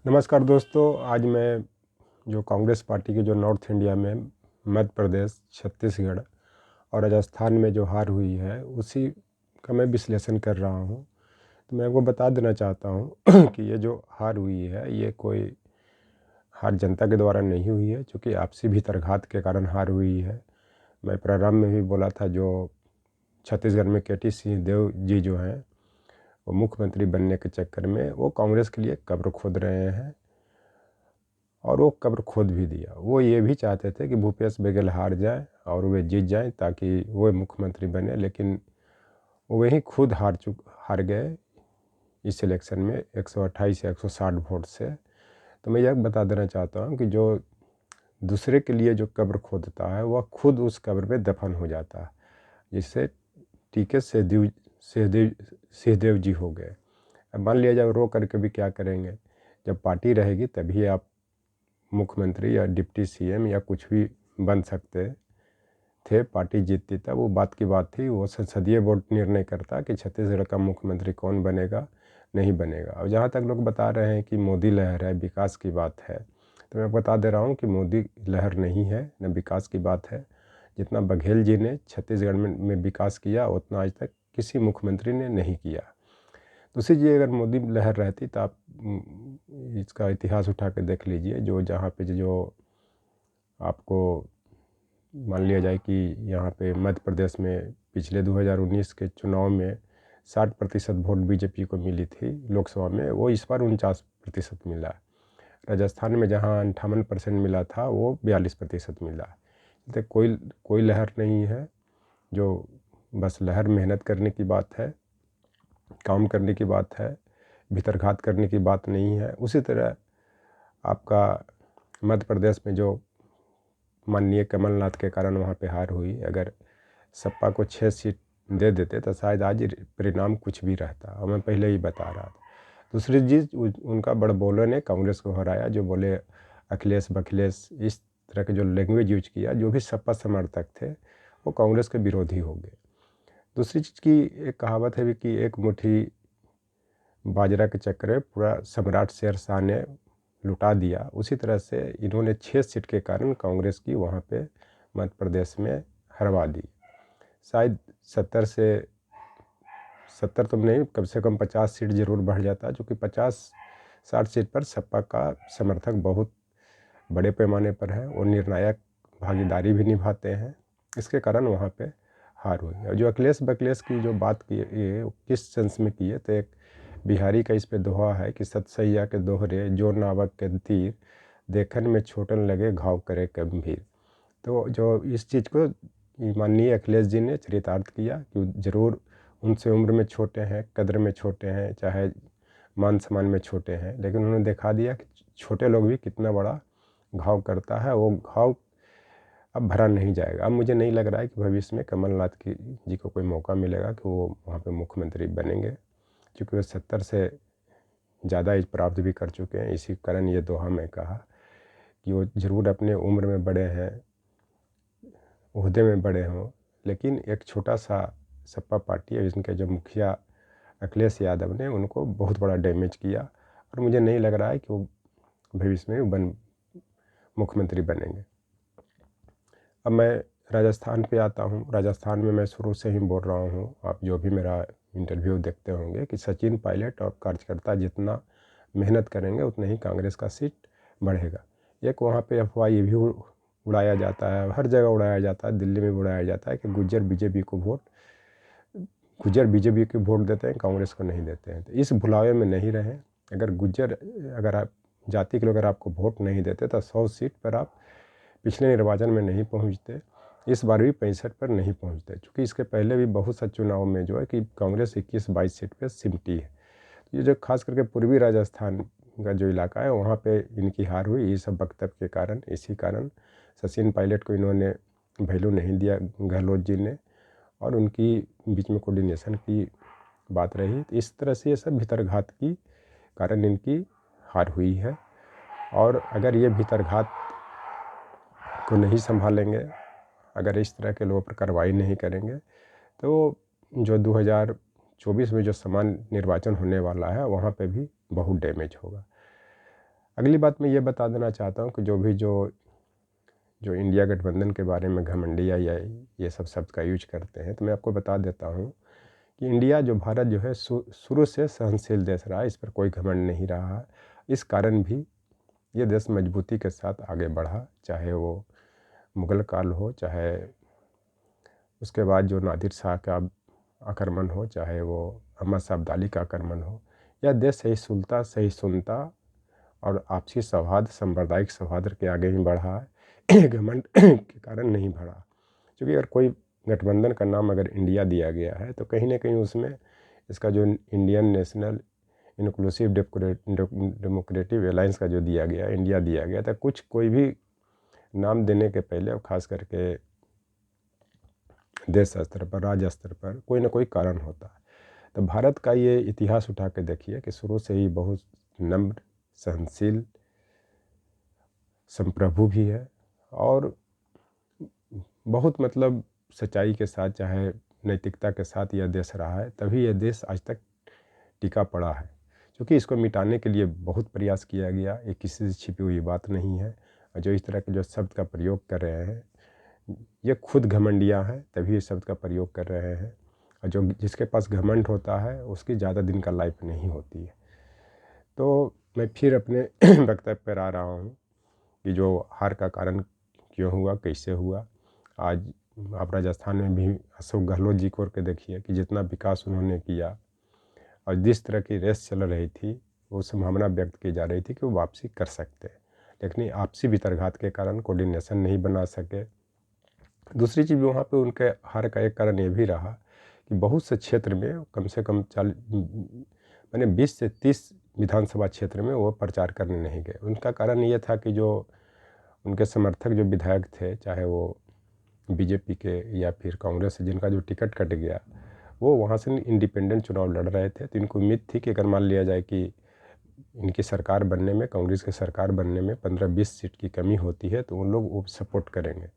नमस्कार दोस्तों। आज मैं जो कांग्रेस पार्टी की जो नॉर्थ इंडिया में मध्य प्रदेश, छत्तीसगढ़ और राजस्थान में जो हार हुई है उसी का मैं विश्लेषण कर रहा हूं। तो मैं आपको बता देना चाहता हूं कि ये जो हार हुई है ये कोई हार जनता के द्वारा नहीं हुई है, क्योंकि आपसी भीतरघात के कारण हार हुई है। मैं प्रारंभ में भी बोला था, जो छत्तीसगढ़ में केटी सिंहदेव जी जो हैं वो मुख्यमंत्री बनने के चक्कर में वो कांग्रेस के लिए कब्र खोद रहे हैं और वो कब्र खोद भी दिया। वो ये भी चाहते थे कि भूपेश बघेल हार जाए और वे जीत जाएं ताकि वो मुख्यमंत्री बने, लेकिन वही खुद हार गए इस इलेक्शन में 128 या 160 वोट से। तो मैं यह बता देना चाहता हूँ कि जो दूसरे के लिए जो कब्र खोदता है वह खुद उस कब्र में दफन हो जाता है। जिससे टीके सिंहदेव जी हो गए। अब मान लिया जाए रो करके भी क्या करेंगे, जब पार्टी रहेगी तभी आप मुख्यमंत्री या डिप्टी सीएम या कुछ भी बन सकते थे। पार्टी जीतती तब वो बात की बात थी। वो संसदीय बोर्ड निर्णय करता कि छत्तीसगढ़ का मुख्यमंत्री कौन बनेगा, नहीं बनेगा। और जहाँ तक लोग बता रहे हैं कि मोदी लहर है, विकास की बात है, तो मैं बता दे रहा हूँ कि मोदी लहर नहीं है, न विकास की बात है। जितना बघेल जी ने छत्तीसगढ़ में विकास किया उतना आज तक किसी मुख्यमंत्री ने नहीं किया। दूसरी चीज़, अगर मोदी लहर रहती तो आप इसका इतिहास उठा के देख लीजिए। जो जहाँ पे जो आपको मान लिया जाए कि यहाँ पे मध्य प्रदेश में पिछले 2019 के चुनाव में 60% वोट बीजेपी को मिली थी लोकसभा में, वो इस बार 49% मिला। राजस्थान में जहाँ 58% मिला था वो 42% मिला। तो कोई लहर नहीं है। जो बस लहर मेहनत करने की बात है, काम करने की बात है, भीतरघात करने की बात नहीं है। उसी तरह आपका मध्य प्रदेश में जो माननीय कमलनाथ के कारण वहाँ पे हार हुई, अगर सपा को 6 सीट दे देते तो शायद आज परिणाम कुछ भी रहता, और मैं पहले ही बता रहा था। दूसरी चीज़, उनका बड़बोलों ने कांग्रेस को हराया, जो बोले अखिलेश बखिलेश, इस तरह के जो लैंग्वेज यूज किया। जो भी सपा समर्थक थे वो कांग्रेस के विरोधी हो गए। दूसरी चीज़ की एक कहावत है भी कि एक मुट्ठी बाजरा के चक्कर में पूरा सम्राट शेरशाह ने लुटा दिया। उसी तरह से इन्होंने 6 सीट के कारण कांग्रेस की वहाँ पे मध्य प्रदेश में हरवा दी। शायद 70 तो नहीं, कम से कम 50 सीट जरूर बढ़ जाता, जो कि 50-60 सीट पर सपा का समर्थक बहुत बड़े पैमाने पर है। वो निर्णायक भागीदारी भी निभाते हैं। इसके कारण वहाँ पे हार हुई। और जो अखिलेश बखिलेश की जो बात की ये किस सेंस में की है, तो एक बिहारी का इस पे दोहा है कि सतसैया के दोहरे जो नावक के तीर, देखन में छोटन लगे घाव करे गंभीर। तो जो इस चीज़ को माननीय अखिलेश जी ने चरितार्थ किया कि ज़रूर उनसे उम्र में छोटे हैं, कद्र में छोटे हैं, चाहे मान सम्मान में छोटे हैं, लेकिन उन्होंने दिखा दिया कि छोटे लोग भी कितना बड़ा घाव करता है। वो घाव अब भरा नहीं जाएगा। अब मुझे नहीं लग रहा है कि भविष्य में कमलनाथ जी को कोई मौका मिलेगा कि वो वहाँ पे मुख्यमंत्री बनेंगे, क्योंकि वो 70 से ज़्यादा एज प्राप्त भी कर चुके हैं। इसी कारण ये दोहा मैं कहा कि वो ज़रूर अपने उम्र में बड़े हैं, ओहदे में बड़े हों, लेकिन एक छोटा सा सपा पार्टी है जिनके जो मुखिया अखिलेश यादव ने उनको बहुत बड़ा डैमेज किया, और मुझे नहीं लग रहा है कि वो भविष्य में मुख्यमंत्री बनेंगे। अब मैं राजस्थान पे आता हूँ। राजस्थान में मैं शुरू से ही बोल रहा हूँ, आप जो भी मेरा इंटरव्यू देखते होंगे, कि सचिन पायलट और कार्यकर्ता जितना मेहनत करेंगे उतना ही कांग्रेस का सीट बढ़ेगा। एक वहाँ पे अफवाह ये भी उड़ाया जाता है, हर जगह उड़ाया जाता है, दिल्ली में भी उड़ाया जाता है कि गुज्जर बीजेपी को वोट देते हैं, कांग्रेस को नहीं देते हैं। तो इस भुलावे में नहीं रहें। अगर आप जाति के लोग अगर आपको वोट नहीं देते तो 100 सीट पर आप पिछले निर्वाचन में नहीं पहुंचते, इस बार भी 65 पर नहीं पहुंचते, क्योंकि इसके पहले भी बहुत सा चुनाव में जो है कि कांग्रेस 21-22 सीट पे सिमटी है। ये जो खास करके पूर्वी राजस्थान का जो इलाका है वहाँ पे इनकी हार हुई, ये सब वक्तव्य के कारण। इसी कारण सचिन पायलट को इन्होंने वैल्यू नहीं दिया गहलोत जी ने, और उनकी बीच में कोऑर्डिनेशन की बात रही। तो इस तरह से ये सब भीतरघात की कारण इनकी हार हुई है। और अगर ये भीतरघात को नहीं संभालेंगे, अगर इस तरह के लोगों पर कार्रवाई नहीं करेंगे, तो जो 2024 में जो समान निर्वाचन होने वाला है वहाँ पे भी बहुत डैमेज होगा। अगली बात मैं ये बता देना चाहता हूँ कि जो इंडिया गठबंधन के बारे में घमंडिया या ये सब शब्द का यूज करते हैं, तो मैं आपको बता देता हूँ कि इंडिया जो भारत जो है शुरू से सहनशील देश रहा है, इस पर कोई घमंड नहीं रहा है। इस कारण भी ये देश मजबूती के साथ आगे बढ़ा, चाहे वो मुग़ल काल हो, चाहे उसके बाद जो नादिर शाह का आक्रमण हो, चाहे वो अहमद शाह अब्दाली का आक्रमण हो। यह देश सही सुनता और आपसी सौहार्द, सांप्रदायिक सौहार्द के आगे ही बढ़ा है, घमंड के कारण नहीं बढ़ा। क्योंकि अगर कोई गठबंधन का नाम अगर इंडिया दिया गया है तो कहीं ना कहीं उसमें इसका जो Indian national inclusive democratic alliance का जो दिया गया, इंडिया दिया गया था, कोई भी नाम देने के पहले और ख़ास करके देश स्तर पर, राज्य स्तर पर कोई ना कोई कारण होता है। तो भारत का ये इतिहास उठा के देखिए कि शुरू से ही बहुत नम्र, सहनशील, संप्रभु भी है और बहुत मतलब सच्चाई के साथ, चाहे नैतिकता के साथ यह देश रहा है, तभी यह देश आज तक टिका पड़ा है। क्योंकि इसको मिटाने के लिए बहुत प्रयास किया गया, ये किसी से छिपी हुई बात नहीं है। और जो इस तरह के जो शब्द का प्रयोग कर रहे हैं, ये खुद घमंडिया हैं, तभी इस शब्द का प्रयोग कर रहे हैं। और जो जिसके पास घमंड होता है उसकी ज़्यादा दिन का लाइफ नहीं होती है। तो मैं फिर अपने वक्तव्य पर आ रहा हूँ कि जो हार का कारण क्यों हुआ, कैसे हुआ। आज आप राजस्थान में भी अशोक गहलोत जी को के देखिए कि जितना विकास उन्होंने किया और जिस तरह की रेस चल रही थी, वो संभावना व्यक्त की जा रही थी कि वो वापसी कर सकते हैं, लेकिन आपसी भितरघात के कारण कोऑर्डिनेशन नहीं बना सके। दूसरी चीज़ वहाँ पे उनके हार का एक कारण ये भी रहा कि बहुत से क्षेत्र में कम से कम 20 से 30 विधानसभा क्षेत्र में वो प्रचार करने नहीं गए। उनका कारण ये था कि जो उनके समर्थक जो विधायक थे, चाहे वो बीजेपी के या फिर कांग्रेस से जिनका जो टिकट कट गया, वो वहाँ से इंडिपेंडेंट चुनाव लड़ रहे थे। तो इनको उम्मीद थी कि अगर मान लिया जाए कि इनकी सरकार बनने में, कांग्रेस की सरकार बनने में 15-20 सीट की कमी होती है तो उन लोग वो सपोर्ट करेंगे।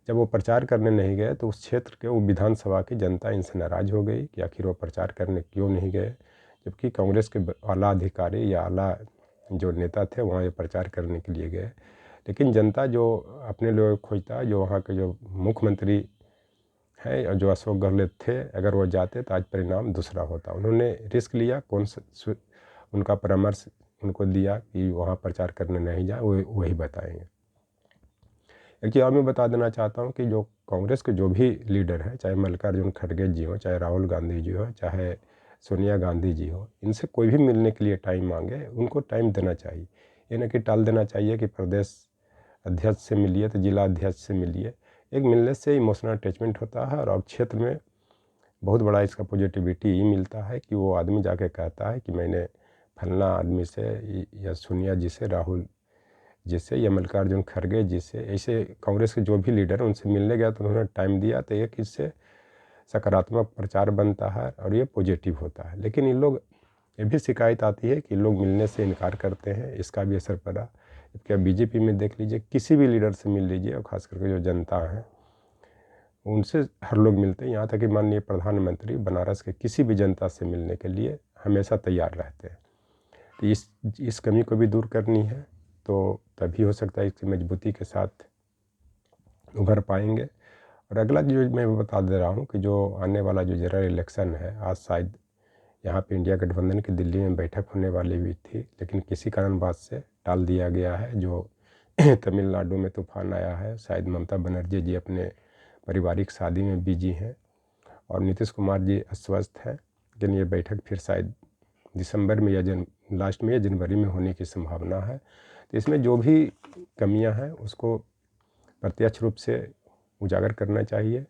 जब वो प्रचार करने नहीं गए तो उस क्षेत्र के वो विधानसभा की जनता इनसे नाराज़ हो गई कि आखिर वो प्रचार करने क्यों नहीं गए, जबकि कांग्रेस के आला अधिकारी या आला जो नेता थे वहाँ ये प्रचार करने के लिए गए। लेकिन जनता जो अपने लोग खोजता है, जो वहाँ के जो मुख्यमंत्री हैं और जो अशोक गहलोत थे, अगर वो जाते तो आज परिणाम दूसरा होता। उन्होंने रिस्क लिया, उनका परामर्श उनको दिया कि वहाँ प्रचार करने नहीं जाए, वही बताएंगे। एक चीज़ और मैं बता देना चाहता हूँ कि जो कांग्रेस के जो भी लीडर हैं, चाहे मल्लिकार्जुन खड़गे जी हो, चाहे राहुल गांधी जी हो, चाहे सोनिया गांधी जी हो, इनसे कोई भी मिलने के लिए टाइम मांगे, उनको टाइम देना चाहिए। ये ना कि टाल देना चाहिए कि प्रदेश अध्यक्ष से मिलिए तो जिला अध्यक्ष से मिलिए। एक मिलने से इमोशनल अटैचमेंट होता है और क्षेत्र में बहुत बड़ा इसका पॉजिटिविटी ही मिलता है कि वो आदमी जाके कहता है कि मैंने फलना आदमी से या सोनिया जी से, राहुल जी से या मल्लिकार्जुन खड़गे जी से, ऐसे कांग्रेस के जो भी लीडर हैं उनसे मिलने गया तो उन्होंने टाइम दिया, तो एक इससे सकारात्मक प्रचार बनता है और ये पॉजिटिव होता है। लेकिन इन लोग ये भी शिकायत आती है कि लोग मिलने से इनकार करते हैं, इसका भी असर पड़ा। क्या बीजेपी में देख लीजिए, किसी भी लीडर से मिल लीजिए और ख़ास करके जो जनता है उनसे हर लोग मिलते हैं। यहाँ तक कि माननीय प्रधानमंत्री बनारस के किसी भी जनता से मिलने के लिए हमेशा तैयार रहते हैं। तो इस कमी को भी दूर करनी है, तो तभी हो सकता है इसकी मजबूती के साथ उभर पाएंगे। और अगला जो मैं बता दे रहा हूँ कि जो आने वाला जो जनरल इलेक्शन है, आज शायद यहाँ पे इंडिया गठबंधन की दिल्ली में बैठक होने वाली भी थी, लेकिन किसी कारणवश से टाल दिया गया है। जो तमिलनाडु में तूफान आया है, शायद ममता बनर्जी जी अपने पारिवारिक शादी में बिजी हैं और नीतीश कुमार जी अस्वस्थ हैं, लेकिन ये बैठक फिर शायद दिसंबर में या लास्ट में या जनवरी में होने की संभावना है। तो इसमें जो भी कमियां हैं उसको प्रत्यक्ष रूप से उजागर करना चाहिए।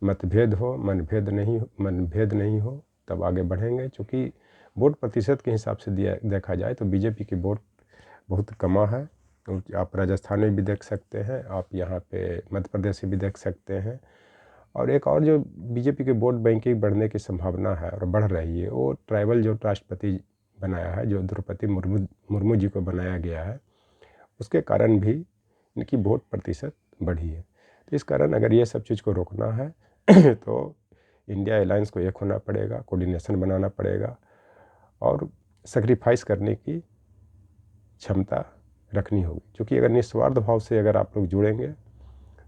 मतभेद हो, मनभेद नहीं हो, तब आगे बढ़ेंगे। क्योंकि वोट प्रतिशत के हिसाब से देखा जाए तो बीजेपी की वोट बहुत कम है। आप राजस्थान में भी देख सकते हैं, आप यहाँ पे मध्य प्रदेश में भी देख सकते हैं। और एक और जो बीजेपी के वोट बैंकिंग बढ़ने की संभावना है और बढ़ रही है, वो ट्राइबल जो राष्ट्रपति बनाया है, जो द्रौपदी मुर्मू जी को बनाया गया है, उसके कारण भी इनकी वोट प्रतिशत बढ़ी है। तो इस कारण अगर ये सब चीज़ को रोकना है तो इंडिया अलायंस को एक होना पड़ेगा, कोऑर्डिनेशन बनाना पड़ेगा और सेक्रीफाइस करने की क्षमता रखनी होगी, क्योंकि अगर निस्वार्थ भाव से अगर आप लोग जुड़ेंगे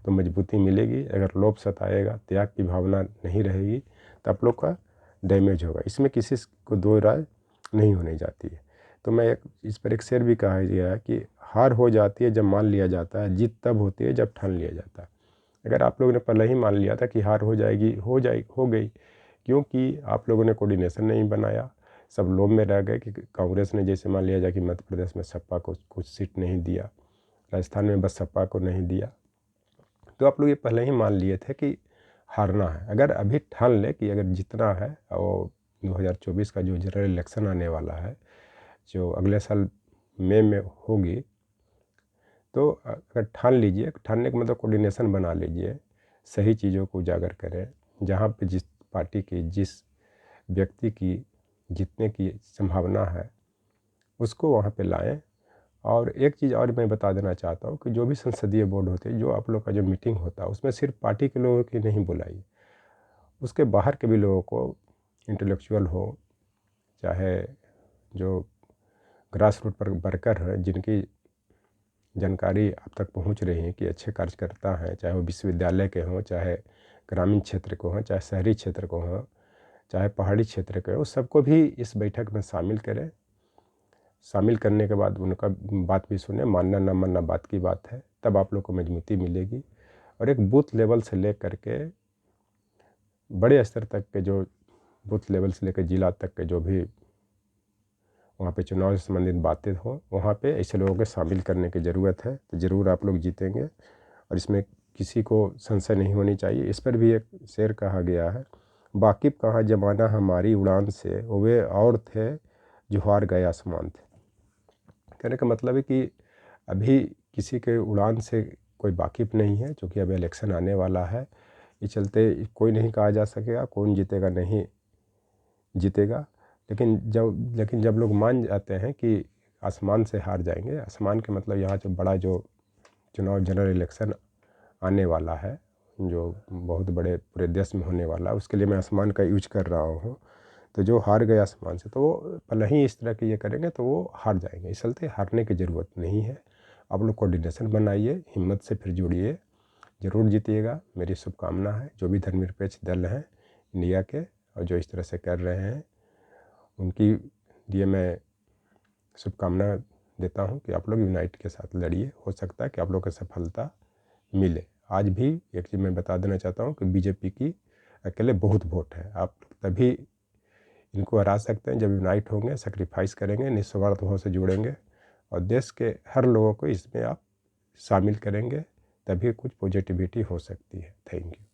तो मजबूती मिलेगी। अगर लोभ सताएगा, त्याग की भावना नहीं रहेगी, तो आप लोग का डैमेज होगा। इसमें किसी को दो राय नहीं होने जाती है। तो मैं इस पर एक शेर भी कहा गया है कि हार हो जाती है जब मान लिया जाता है, जीत तब होती है जब ठान लिया जाता है। अगर आप लोगों ने पहले ही मान लिया था कि हार हो जाएगी, हो गई, क्योंकि आप लोगों ने कोऑर्डिनेशन नहीं बनाया, सब लोभ में रह गए कि कांग्रेस ने जैसे मान लिया जाए कि मध्य प्रदेश में सपा को कुछ सीट नहीं दिया, राजस्थान में बसपा को नहीं दिया, तो आप लोग ये पहले ही मान लिए थे कि हारना है। अगर अभी ठान ले कि अगर जीतना है, और 2024 का जो जनरल इलेक्शन आने वाला है, जो अगले साल मई में होगी, तो अगर ठान लीजिए, ठानने का मतलब कोऑर्डिनेशन बना लीजिए, सही चीज़ों को उजागर करें, जहाँ पे जिस पार्टी की, जिस व्यक्ति की जीतने की संभावना है उसको वहाँ पे लाएं। और एक चीज़ और मैं बता देना चाहता हूँ कि जो भी संसदीय बोर्ड होते हैं, जो आप लोग का जो मीटिंग होता है, उसमें सिर्फ पार्टी के लोगों की नहीं बुलाइए, उसके बाहर के भी लोगों को, इंटेलेक्चुअल हो, चाहे जो ग्रास रूट पर वर्कर हैं, जिनकी जानकारी आप तक पहुंच रही है कि अच्छे कार्यकर्ता हैं, चाहे वो विश्वविद्यालय के हों, चाहे ग्रामीण क्षेत्र को हों, चाहे शहरी क्षेत्र को हों, चाहे पहाड़ी क्षेत्र के हों, सबको भी इस बैठक में शामिल करें। शामिल करने के बाद उनका बात भी सुने, मानना ना मानना बात की बात है, तब आप लोग को मजबूती मिलेगी। और एक बूथ लेवल से ले करके बड़े स्तर तक के, जो बूथ लेवल से लेकर जिला तक के जो भी वहाँ पे चुनाव से संबंधित बातें हों, वहाँ पे ऐसे लोगों को शामिल करने की ज़रूरत है। तो ज़रूर आप लोग जीतेंगे, और इसमें किसी को संशय नहीं होनी चाहिए। इस पर भी एक शेर कहा गया है, वाकिफ़ कहाँ जमाना हमारी उड़ान से, वे और थे जो हार गए आसमान थे। कहने का मतलब है कि अभी किसी के उड़ान से कोई वाकिफ़ नहीं है, क्योंकि अब इलेक्शन आने वाला है। इस चलते कोई नहीं कहा जा सकेगा कौन जीतेगा नहीं जीतेगा। लेकिन जब लोग मान जाते हैं कि आसमान से हार जाएंगे, आसमान के मतलब यहाँ जो बड़ा जो चुनाव जनरल इलेक्शन आने वाला है, जो बहुत बड़े पूरे देश में होने वाला है, उसके लिए मैं आसमान का यूज कर रहा हूँ। तो जो हार गए आसमान से, तो वो पहले ही इस तरह के ये करेंगे तो वो हार जाएंगे। इस चलते हारने की ज़रूरत नहीं है। आप लोग कोऑर्डिनेशन बनाइए, हिम्मत से फिर जुड़िए, ज़रूर जीतिएगा, मेरी शुभकामना है। जो भी धर्मनिरपेक्ष दल हैं इंडिया के, और जो इस तरह से कर रहे हैं, उनकी लिए मैं शुभकामना देता हूं कि आप लोग यूनाइट के साथ लड़िए। हो सकता है कि आप लोग को सफलता मिले। आज भी एक चीज़ मैं बता देना चाहता हूं कि बीजेपी की अकेले बहुत वोट है। आप तभी इनको हरा सकते हैं जब यूनाइट होंगे, सेक्रीफाइस करेंगे, निस्वार्थ भाव से जुड़ेंगे, और देश के हर लोगों को इसमें आप शामिल करेंगे, तभी कुछ पॉजिटिविटी हो सकती है। Thank you.